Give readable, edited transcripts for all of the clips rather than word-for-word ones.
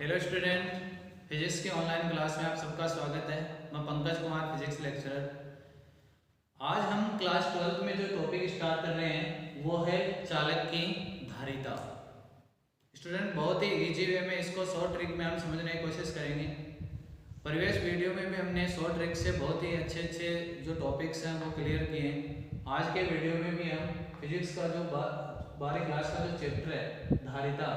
Hello student, physics के online class में आप सबका स्वागत है। मैं पंकज कुमार, फिजिक्स लेक्चरर। आज हम क्लास 12 में जो टॉपिक स्टार्ट कर रहे हैं वो है चालक की धारिता। स्टूडेंट, बहुत ही इजी वे में इसको शॉर्ट ट्रिक में हम समझने की कोशिश करेंगे। प्रीवियस वीडियो में भी हमने शॉर्ट ट्रिक से बहुत ही अच्छे अच्छे जो टॉपिक्स हैं वो क्लियर किए हैं। आज के वीडियो में भी हम फिजिक्स का जो 12वीं क्लास का जो चैप्टर है धारिता,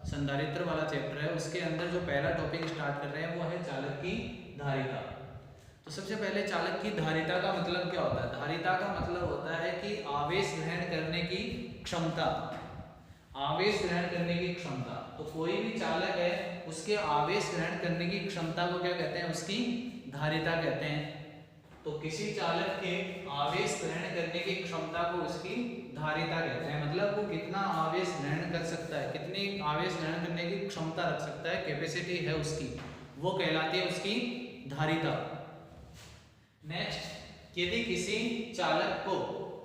संधारित्र वाला चैप्टर है, उसके अंदर जो पहला टॉपिक स्टार्ट कर रहे हैं वो है चालक की धारिता। तो सबसे पहले चालक की धारिता का मतलब क्या होता है? धारिता का मतलब होता है कि आवेश ग्रहण करने की क्षमता। आवेश ग्रहण करने की क्षमता। तो कोई भी चालक है उसके आवेश ग्रहण करने की क्षमता को क्या कहते हैं? उसकी धारिता कहते हैं। तो किसी चालक के आवेश ग्रहण करने की क्षमता को उसकी धारिता कहते हैं। मतलब वो कितना आवेश ग्रहण कर सकता है, कितनी आवेश ग्रहण करने की क्षमता रख सकता है, कैपेसिटी है उसकी, वो कहलाती है उसकी धारिता। नेक्स्ट, यदि किसी चालक को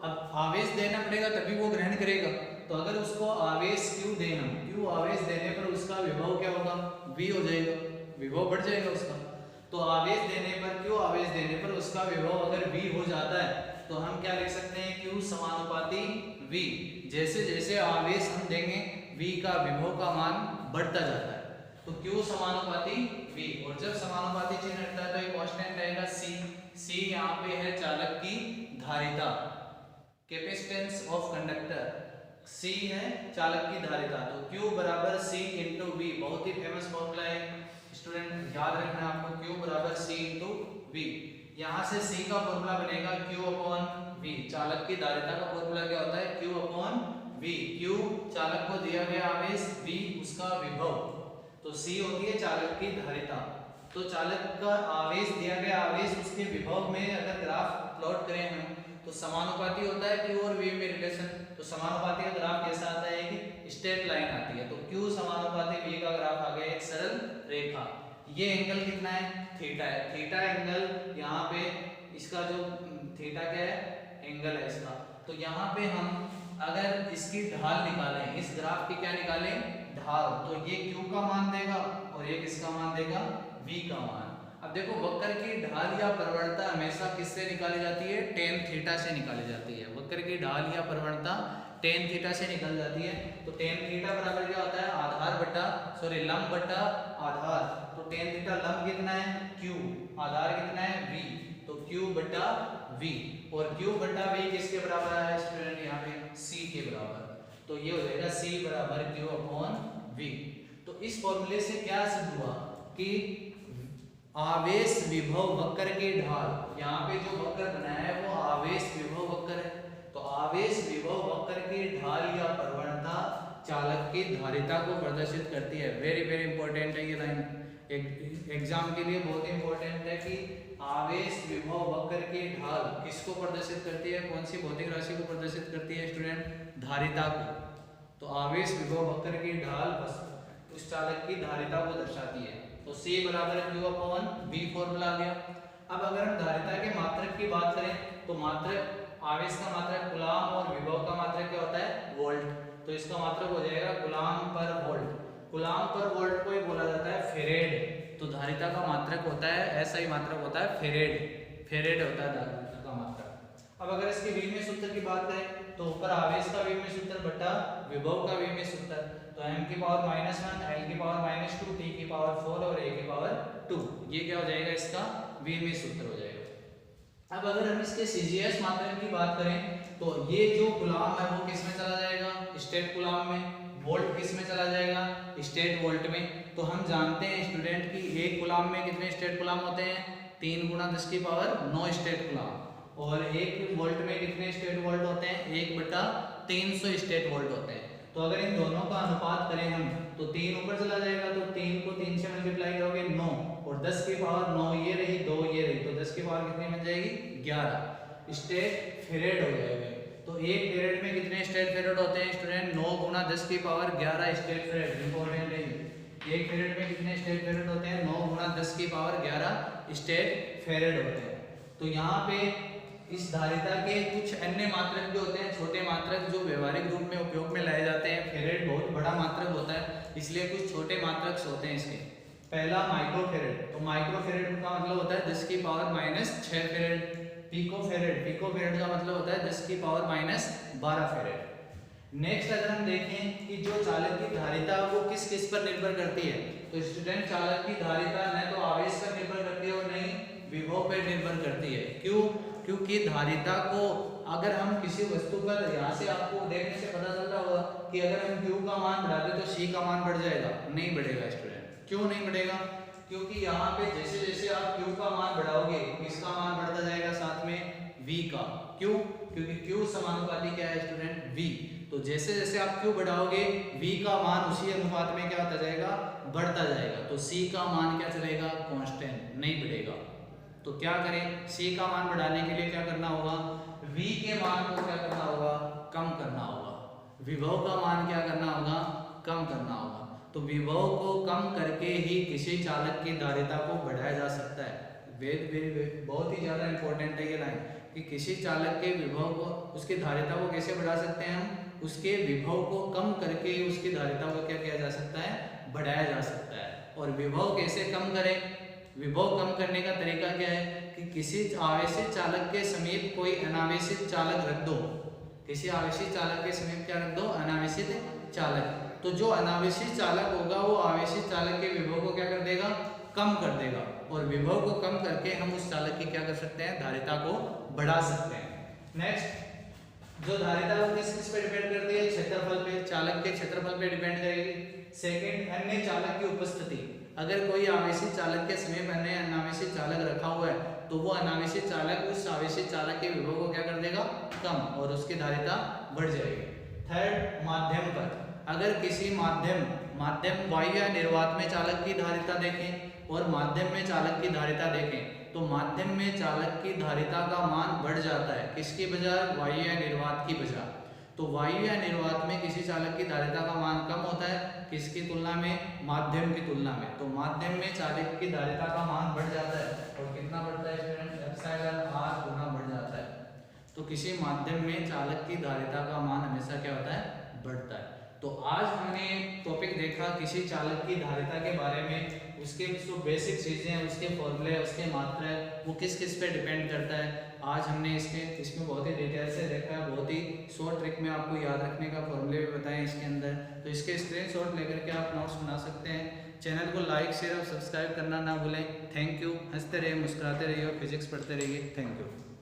अब आवेश देना पड़ेगा तभी वो ग्रहण करेगा। तो अगर उसको आवेश क्यू देना, क्यू आवेश देने पर उसका विभव क्या होगा? v हो जाएगा, विभव बढ़ जाएगा उसका। तो आवेश देने पर, क्यू आवेश देने पर उसका विभव अगर v हो जाता है तो हम क्या लिख सकते हैं? q समानुपाती v। जैसे जैसे आवेश हम देंगे v का विभव का मान बढ़ता जाता है। तो q समानुपाती v, और जब समानुपाती चिन्ह रहता है तो एक कांस्टेंट रहेगा c। c यहाँ पे है चालक की धारिता, कैपेसिटेंस ऑफ कंडक्टर। c है चालक की धारिता। तो q बराबर c इंटू v, बहुत ही फेमस फॉर्मूला है स्टूडेंट, याद रखना आपको। q बराबर c इंटू v। यहाँ से c का फॉर्मूला बनेगा q अपॉन v। चालक की धारिता का फॉर्मूला क्या होता है? q upon v। q चालक को दिया गया आवेश, v उसका विभव, तो c होती है चालक की धारिता। तो चालक का आवेश, दिया गया आवेश, उसके विभव में अगर ग्राफ प्लॉट करें हम तो समानुपाती होता है q और v में रिलेशन। तो समानुपाती का ग्राफ कैसा आता है? कि स्ट्रेट लाइन आती है। तो q समानुपाती v का ग्राफ आ गया एक सरल रेखा। ये एंगल कितना है? थीटा है। थीटा एंगल यहाँ पे, इसका जो थीटा क्या है? एंगल है इसका। तो यहाँ पे हम अगर इसकी ढाल निकालें, इस ग्राफ की क्या निकालें? ढाल। तो ये q का मान देगा और ये किसका मान देगा? v का मान। अब देखो, वक्र की ढाल या प्रवणता हमेशा किससे निकाली जाती है? टेन थीटा से निकाली जाती है। वक्र की ढाल या प्रवणता टेन थीटा से निकल जाती है। तो टेन थीटा बराबर क्या होता है? आधार बटा, सॉरी, लंब बटा आधार। तो टेन थीटा लंब कितना है? q, आधार कितना है? v। तो q बटा v, और q बटा v किसके बराबर है स्टूडेंट? यहाँ पे c के बराबर। तो ये हो जाएगा c बराबर q अपॉन v। तो इस फॉर्मूले से क्या सिद्ध हुआ? कि आवेश विभव वक्र की ढाल, यहाँ पे जो वक्र बनाया है वो आवेश विभव वक्र है। तो आवेश विभव वक्र की ढाल या प्रवणता चालक की धारिता को प्रदर्शित करती है। वेरी वेरी इंपॉर्टेंट है ये लाइन, एग्जाम के लिए बहुत इंपॉर्टेंट है कि आवेश विभव वक्र की ढाल किसको प्रदर्शित करती है? कौन सी भौतिक राशि को प्रदर्शित करती है स्टूडेंट? धारिता को। तो आवेश विभव वक्र की ढाल उस चालक की धारिता को दर्शाती है। तो c बराबर q अपॉन v फॉर्मूला आ गया। अब अगर हम धारिता के मात्रक की बात करें तो मात्रक, आवेश का मात्रक कूलाम और विभव का मात्रक क्या होता है? वोल्ट। तो इसका मात्रक हो जाएगा कूलाम पर वोल्ट। कूलाम पर वोल्ट को ही बोला जाता है फेरेड। तो धारिता का मात्रक होता है, ऐसा ही मात्रक होता है फेरेड, फेरेड होता है धारिता का मात्रक। अब अगर इसके विमेय सूत्र की बात करें तो ऊपर आवेश का विमेय सूत्र बटा विभव का विमेय सूत्र, तो m की पावर -1, l की पावर -2, t की पावर 4 और a की पावर 2, ये क्या हो जाएगा? इसका विमेय सूत्र हो जाएगा। अब अगर हम इसके CGS मात्रक की बात करें तो ये जो कूलाम है वो किस में चला जाएगा? स्टेट कूलाम में। वोल्ट किस में चला जाएगा? स्टेट वोल्ट में। तो हम जानते हैं स्टूडेंट कि एक कूलाम में कितने स्टेट कूलाम होते हैं? 3 × 10 की पावर 9 स्टेट कूलाम। और एक वोल्ट में कितने स्टेट वोल्ट होते हैं? 1/300 स्टेट वोल्ट होते हैं। तो अगर इन दोनों का अनुपात करें हम तो 3 ऊपर चला जाएगा, तो 3 को 3 से मल्टीप्लाई करोगे 9, और 10 की पावर 9 ये रही, 2 ये रही, तो 10 की पावर कितनी बन जाएगी? 11 स्टेट फेरेड हो जाएगा। तो एक फेरेड में कितने स्टेट फेरेड होते हैं स्टूडेंट? 9 × 10 की पावर 11 स्टेट फेरेड। इंपॉर्टेंट है, एक फेरेड में कितने स्टेट फेरेड होते हैं? 9 × 10 की पावर 11 स्टेट फेरेड होते हैं। तो यहाँ पे इस धारिता के कुछ अन्य मात्रक भी होते हैं, छोटे मात्रक जो व्यवहारिक रूप में उपयोग में लाए जाते हैं। फेरेड बहुत बड़ा मात्रक होता है, इसलिए कुछ छोटे मात्रक होते हैं इसके। पहला माइक्रोफेरेड, तो माइक्रोफेरेड का मतलब होता है 10 की पावर -6 फेरेड। पिकोफेरेड, पिकोफेरेड का मतलब होता है 10 की पावर -12 फेरेड। नेक्स्ट अगर हम देखें कि जो चालक की धारिता वो किस किस पर निर्भर करती है, तो स्टूडेंट चालक की धारिता न तो आवेश पर निर्भर करती है और न ही विभव पर निर्भर करती है। क्यों? क्योंकि धारिता को अगर हम किसी वस्तु पर, यहाँ से आपको देखने से पता चल रहा होगा कि अगर हम Q का मान बढ़ाते तो C का मान बढ़ जाएगा, नहीं बढ़ेगा स्टूडेंट। क्यों नहीं बढ़ेगा? क्योंकि यहाँ पे जैसे जैसे आप Q का मान बढ़ाओगे किसका मान बढ़ता जाएगा, साथ में V का। क्यों? क्योंकि Q समानुपाती क्या है स्टूडेंट, V। तो जैसे जैसे आप Q बढ़ाओगे V का मान उसी अनुपात में क्या होता जाएगा, बढ़ता जाएगा। तो C का मान क्या चलेगा, कांस्टेंट, नहीं बढ़ेगा। तो क्या करें, C का मान बढ़ाने के लिए क्या करना होगा, V के मान को क्या करना होगा, कम करना होगा। विभव का मान क्या करना होगा, कम करना होगा। तो विभव को कम करके ही किसी चालक की धारिता को बढ़ाया जा सकता है। बहुत ही ज्यादा इंपॉर्टेंट है ये लाइन कि किसी चालक के विभव को, उसकी धारिता को कैसे बढ़ा सकते हैं हम, उसके विभव को कम करके ही उसकी धारिता को क्या किया जा सकता है, बढ़ाया जा सकता है। और विभव कैसे कम करें, विभव कम करने का तरीका क्या है कि किसी आवेशित चालक के समीप कोई अनावेशित चालक रख दो। किसी आवेशित चालक के समीप क्या रख दो, अनावेशित चालक। तो जो अनावेशित चालक होगा वो आवेशित चालक के विभव को क्या कर देगा, कम कर देगा। और विभव को कम करके हम उस चालक की क्या कर सकते हैं, धारिता को बढ़ा सकते हैं। नेक्स्ट, जो धारिता है वो किस किस पे डिपेंड करती है, क्षेत्रफल पे, चालक के क्षेत्रफल पे डिपेंड करेगी। सेकंड, अन्य चालक की उपस्थिति। अगर कोई आवेशित चालक के समीप अन्य अनावेशित चालक रखा हुआ है तो वो अनावेशित चालक उस आवेशित चालक के विभव को क्या कर देगा, कम, और उसकी धारिता बढ़ जाएगी। थर्ड, माध्यम पर। अगर किसी माध्यम वायु या निर्वात में चालक की धारिता देखें और माध्यम में चालक की धारिता देखें तो माध्यम में चालक की धारिता का मान बढ़ जाता है, किसकी बजाय, वायु या निर्वात की बजाय। तो वायु या निर्वात में किसी चालक की धारिता का मान कम होता है, किसकी तुलना में, माध्यम की तुलना में। तो माध्यम में चालक की धारिता का मान बढ़ जाता है, और कितना बढ़ता है स्टूडेंट, एप्सिलॉन r गुना बढ़ जाता है। तो किसी माध्यम में चालक की धारिता का मान हमेशा क्या होता है, बढ़ता है। तो आज हमने टॉपिक देखा किसी चालक की धारिता के बारे में, उसके जो बेसिक चीजें हैं, उसके फॉर्मूले, उसके मात्रा, वो किस किस पे डिपेंड करता है। आज हमने इसमें बहुत ही डिटेल से देखा है, बहुत ही शॉर्ट ट्रिक में आपको याद रखने का फॉर्मूले भी बताएं इसके अंदर। तो इसके स्क्रीनशॉट लेकर के आप नोट्स बना सकते हैं। चैनल को लाइक, शेयर और सब्सक्राइब करना ना भूलें। Thank you. हंसते रहिए, मुस्कुराते रहिए और फिजिक्स पढ़ते रहिए। Thank you.